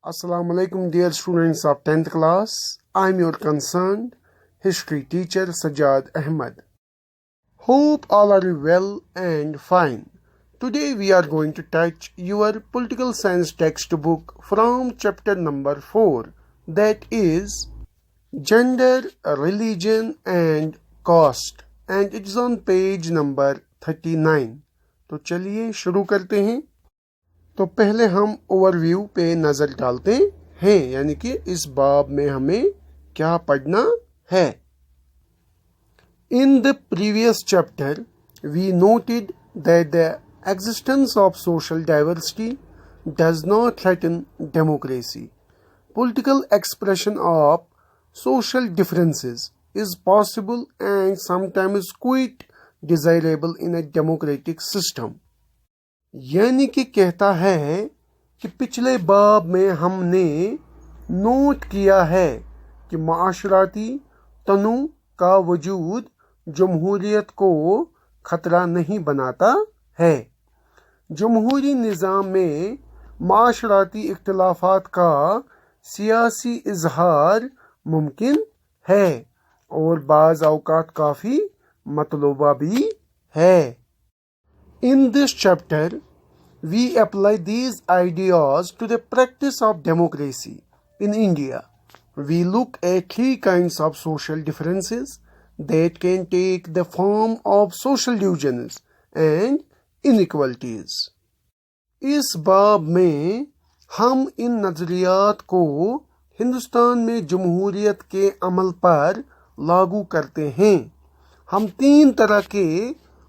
Assalamu alaikum dear students of 10th class. I am your concerned history teacher Sajjad Ahmed. Hope all are well and fine. Today we are going to touch your political science textbook from chapter number 4, that is Gender, Religion and Caste, and it is on page number 39. तो चलिए शुरू करते हैं। तो पहले हम overview पे नजर डालते हैं, यानी कि इस बाब में हमें क्या पढ़ना है। In the previous chapter we noted that the existence of social diversity does not threaten democracy. Political expression of social differences is possible and sometimes quite desirable in a democratic system. यानी कि कहता है कि पिछले बाब में हमने note किया है कि माशराती तनु का वजूद जमहूरियत को खतरा नहीं बनाता है। जमहूरी निज़ाम में माशराती इख्तिलाफात का सियासी इजहार मुमकिन है और बाज़ औक़ात काफ़ी मतलूबा भी है। In this chapter, we apply these ideas to the practice of democracy in India. We look at three kinds of social differences that can take the form of social divisions and inequalities. इस बाब में हम इन नज़रियात को हिंदुस्तान में जमहूरियत के अमल पर लागू करते हैं। हम तीन तरह के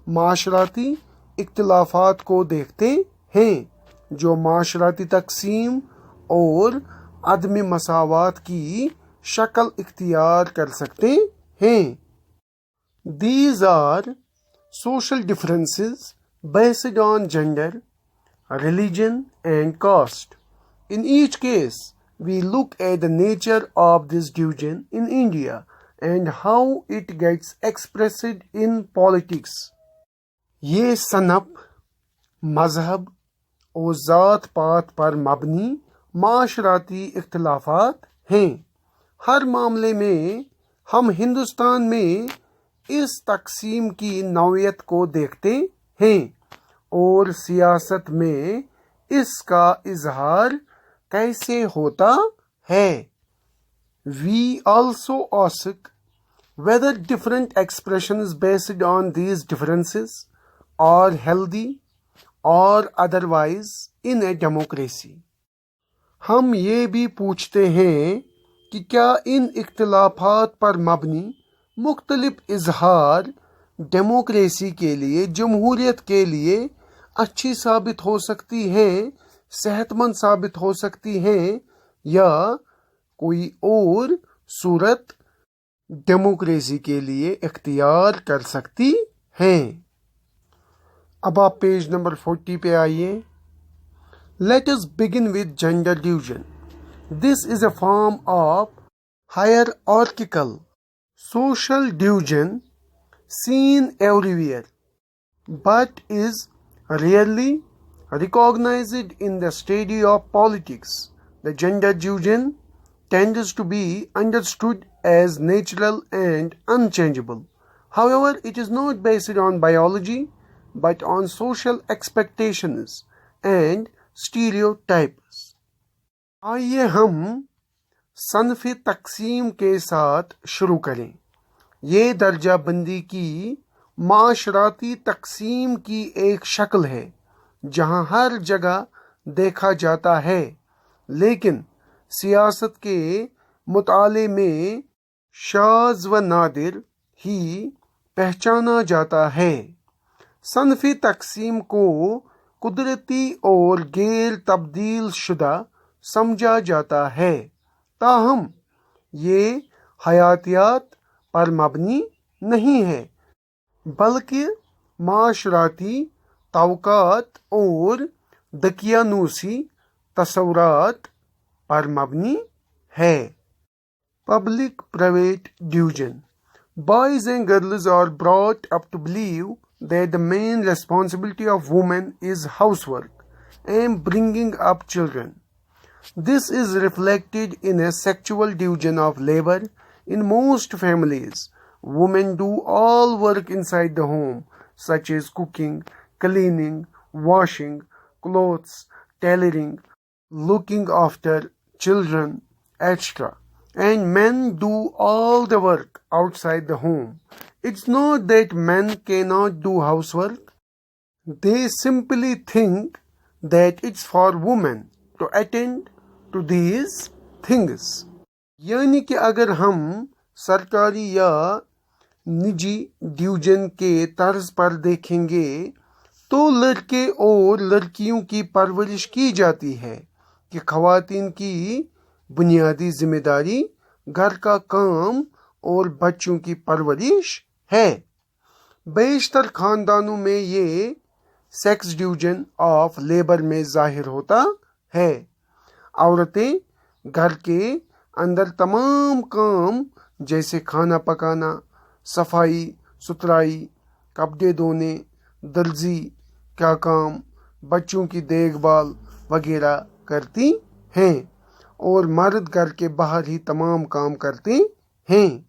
माशराती इख्तिलाफात को देखते हैं जो माशराती तकसीम और अदम मसावात की शक्ल इख्तियार कर सकते हैं। These are social differences based on gender, religion and caste. In each case, we look at the nature of this division in India and how it gets expressed in politics. ये सनब, मजहब और ज़ात पात पर मबनी माशराती इख्तिलाफात हैं। हर मामले में हम हिंदुस्तान में इस तकसीम की नौयत को देखते हैं और सियासत में इसका इजहार कैसे होता है। We also ask whether different expressions based on these differences are healthy or otherwise in a democracy. हम ये भी पूछते हैं कि क्या इन इख्तिलाफात पर मबनी मुख्तलिफ इजहार डेमोक्रेसी के लिए, जमहूरियत के लिए अच्छी साबित हो सकती हैं, सेहतमंद साबित हो सकती हैं, या कोई और सूरत डेमोक्रेसी के लिए इख्तियार कर सकती हैं। अब आप पेज नंबर 40 पे आइए। Let us begin with gender division. This is a form of hierarchical social division seen everywhere, but is rarely recognized in the study of politics. The gender division tends to be understood as natural and unchangeable. However, it is not based on biology, but on social expectations and stereotypes. आइए हम सनफ़ तकसीम के साथ शुरू करें। ये दर्जा बंदी की माशराती तकसीम की एक शक्ल है जहाँ हर जगह देखा जाता है, लेकिन सियासत के मुताले में शाज़ व नादिर ही पहचाना जाता है। सनफ़ तकसीम को कुदरती और गैर तब्दील शुदा समझा जाता है, ताहम ये हयातियात पर मबनी नहीं है, बल्कि माशराती तवक़ात और दकियानूसी तसव्वुरात पर मबनी है। Public private division. Boys and girls are brought up to believe that the main responsibility of women is housework and bringing up children. This is reflected in a sexual division of labor. In most families, women do all work inside the home, such as cooking, cleaning, washing clothes, tailoring, looking after children, etc. And men do all the work outside the home. It's not that men cannot do housework. They simply think that it's for women to attend to these things. यानी कि अगर हम सरकारी या निजी division के तर्ज पर देखेंगे तो लड़के और लड़कियों की परवरिश की जाती है कि खवातीन की बुनियादी जिम्मेदारी घर का काम और बच्चों की परवरिश है। बेशतर खानदानों में ये सेक्स डिवीजन ऑफ लेबर में जाहिर होता है। औरतें घर के अंदर तमाम काम जैसे खाना पकाना, सफाई सुथराई, कपड़े धोने, दर्जी का काम, बच्चों की देखभाल वगैरह करती हैं और मर्द घर के बाहर ही तमाम काम करते हैं।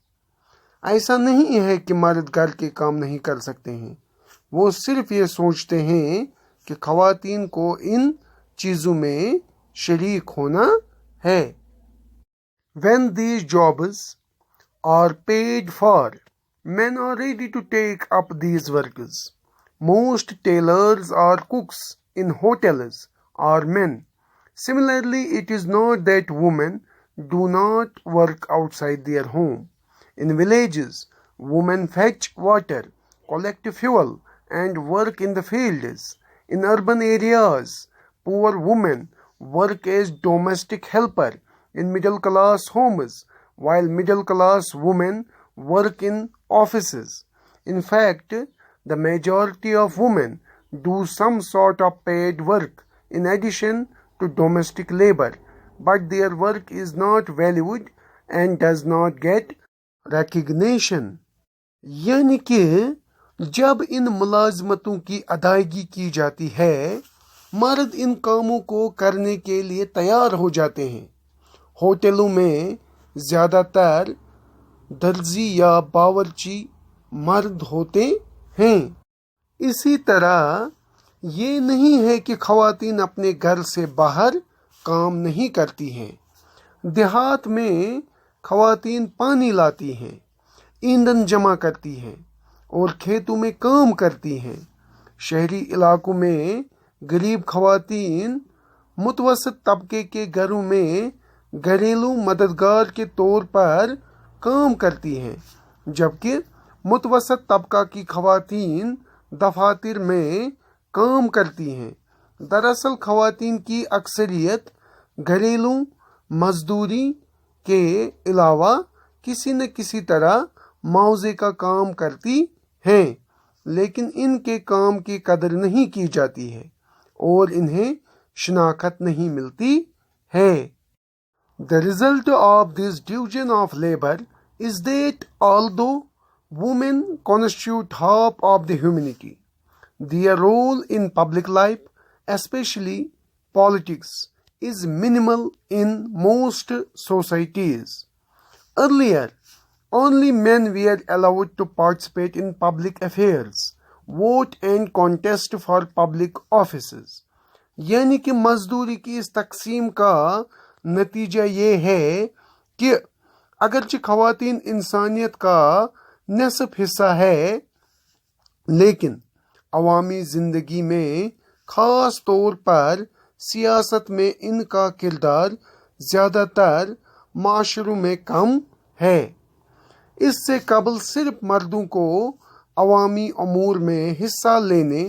ऐसा नहीं है कि मर्द घर के काम नहीं कर सकते हैं, वो सिर्फ ये सोचते हैं कि खवातीन को इन चीज़ों में शरीक होना है। When these jobs are paid for, men are ready to take up these works. Most tailors or cooks in hotels are men. Similarly, it is not that women do not work outside their home. In villages, women fetch water, collect fuel, and work in the fields. In urban areas, poor women work as domestic helper in middle-class homes, while middle-class women work in offices. In fact, the majority of women do some sort of paid work in addition to domestic labor, but their work is not valued and does not get recognition. यानी कि जब इन मुलाजमतों की अदायगी की जाती है, मर्द इन कामों को करने के लिए तैयार हो जाते हैं। होटलों में ज़्यादातर दर्जी या बावर्ची मर्द होते हैं। इसी तरह ये नहीं है कि खवातीन अपने घर से बाहर काम नहीं करती हैं। देहात में खवातीन पानी लाती हैं, ईंधन जमा करती हैं और खेतों में काम करती हैं। शहरी इलाकों में गरीब खवातीन मुतवसत तबके के घरों में घरेलू मददगार के तौर पर काम करती हैं, जबकि मुतवसत तबका की खवातीन दफातर में काम करती हैं। दरअसल खवातीन की अक्सरियत घरेलू मजदूरी के अलावा किसी न किसी तरह मुआवजे का काम करती हैं, लेकिन इनके काम की कदर नहीं की जाती है और इन्हें शनाख्त नहीं मिलती है। The result of this division of labor is that although women constitute half of the humanity, their role in public life, especially politics, is minimal in most societies. Earlier, only men were allowed to participate in public affairs, vote and contest for public offices. यानी कि मजदूरी की इस तकसीम का नतीजा ये है कि अगरचे खवातीन इंसानियत का निसफ हिस्सा है, लेकिन अवामी ज़िंदगी में ख़ास तौर पर सियासत में इनका किरदार ज़्यादातर माशरों में कम है। इससे कबल सिर्फ मर्दों को अवामी अमूर में हिस्सा लेने,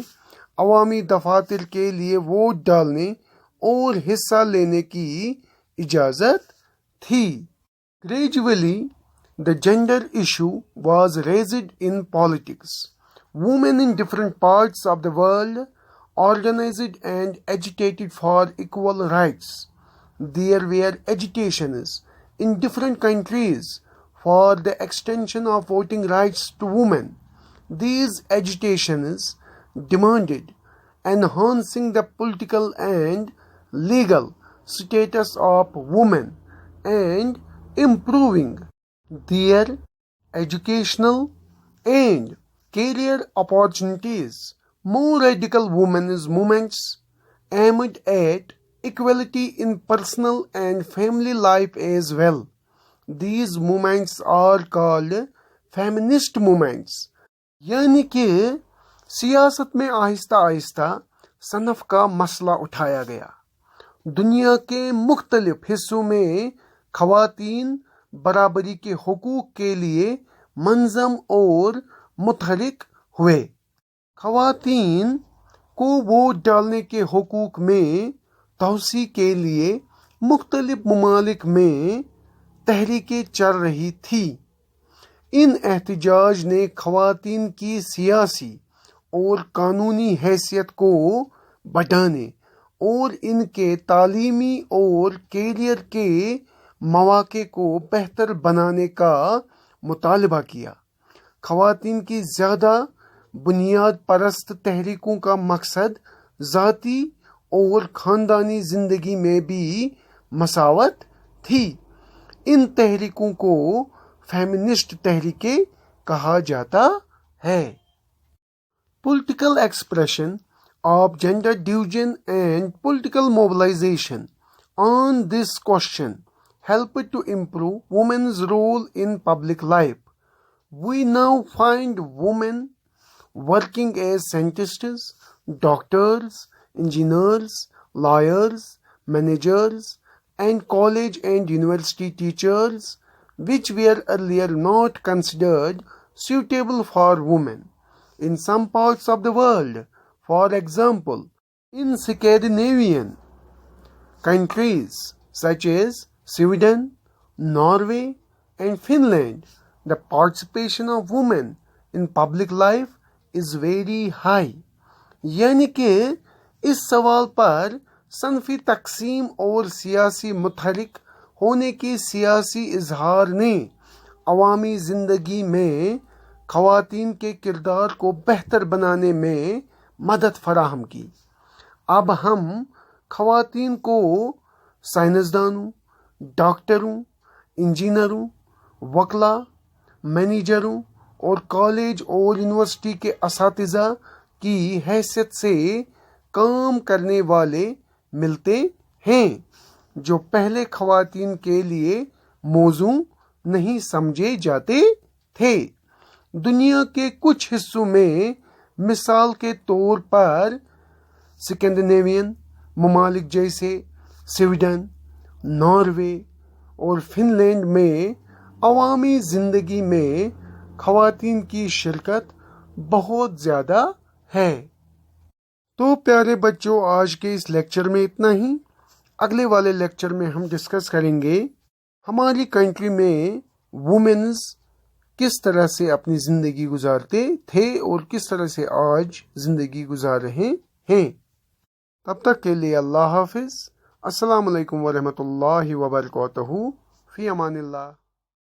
अवामी दफातर के लिए वोट डालने और हिस्सा लेने की इजाज़त थी। Gradually, the gender issue was raised in politics. Women in different parts of the world organized and agitated for equal rights. There were agitations in different countries for the extension of voting rights to women. These agitations demanded enhancing the political and legal status of women and improving their educational and career opportunities. More radical women's movements aimed at equality in personal and family life as well. These movements are called feminist movements. यानी कि सियासत में आहिस्ता आहिस्ता सनफ का मसला उठाया गया। दुनिया के मुख्तलिफ हिस्सों में खवातीन बराबरी के हुकूक के लिए मंजम और मुतहरिक हुए। खवातीन को वोट डालने के हुकूक में तौसी के लिए मुख्तलिफ ममालिक में तहरीकें चल रही थी। इन एहतजाज ने खवातीन की सियासी और कानूनी हैसियत को बढ़ाने और इनके तालीमी और कैरियर के मौके को बेहतर बनाने का मुतालबा किया। खवातीन की ज़्यादा बुनियाद परस्त तहरीकों का मकसद ज़ाती और ख़ानदानी ज़िंदगी में भी मसावत थी। इन तहरीकों को फेमिनिस्ट तहरीकें कहा जाता है। Political expression of gender division and political mobilization on this question helped to improve women's role in public life. We now find women working as scientists, doctors, engineers, lawyers, managers, and college and university teachers, which were earlier not considered suitable for women. In some parts of the world, for example, in Scandinavian countries such as Sweden, Norway, and Finland, the participation of women in public life is very high. यानी कि इस सवाल पर सनफी तकसीम और सियासी मुतहरिक होने के सियासी इजहार ने अवामी ज़िंदगी में ख़वातीन के किरदार को बेहतर बनाने में मदद फराहम की। अब हम ख़वातीन को साइंसदानों, डॉक्टरों, इंजीनियरों, वकला, मैनेजरों और कॉलेज और यूनिवर्सिटी के असातिज़ा की हैसियत से काम करने वाले मिलते हैं, जो पहले ख़वातीन के लिए मौजू नहीं समझे जाते थे। दुनिया के कुछ हिस्सों में मिसाल के तौर पर स्कैंडिनेवियन ममालिक जैसे स्वीडन, नॉर्वे और फिनलैंड में अवामी ज़िंदगी में ख़वातीन की शिरकत बहुत ज़्यादा है। तो प्यारे बच्चों, आज के इस लेक्चर में इतना ही। अगले वाले लेक्चर में हम डिस्कस करेंगे हमारी कंट्री में वुमेन्स किस तरह से अपनी ज़िंदगी गुजारते थे और किस तरह से आज ज़िंदगी गुजार रहे हैं। तब तक के लिए अल्लाह हाफिज़। अस्सलामु अलैकुम वरहमतुल्लाहि वबरकातुहू। फ़ी अमानिल्लाह।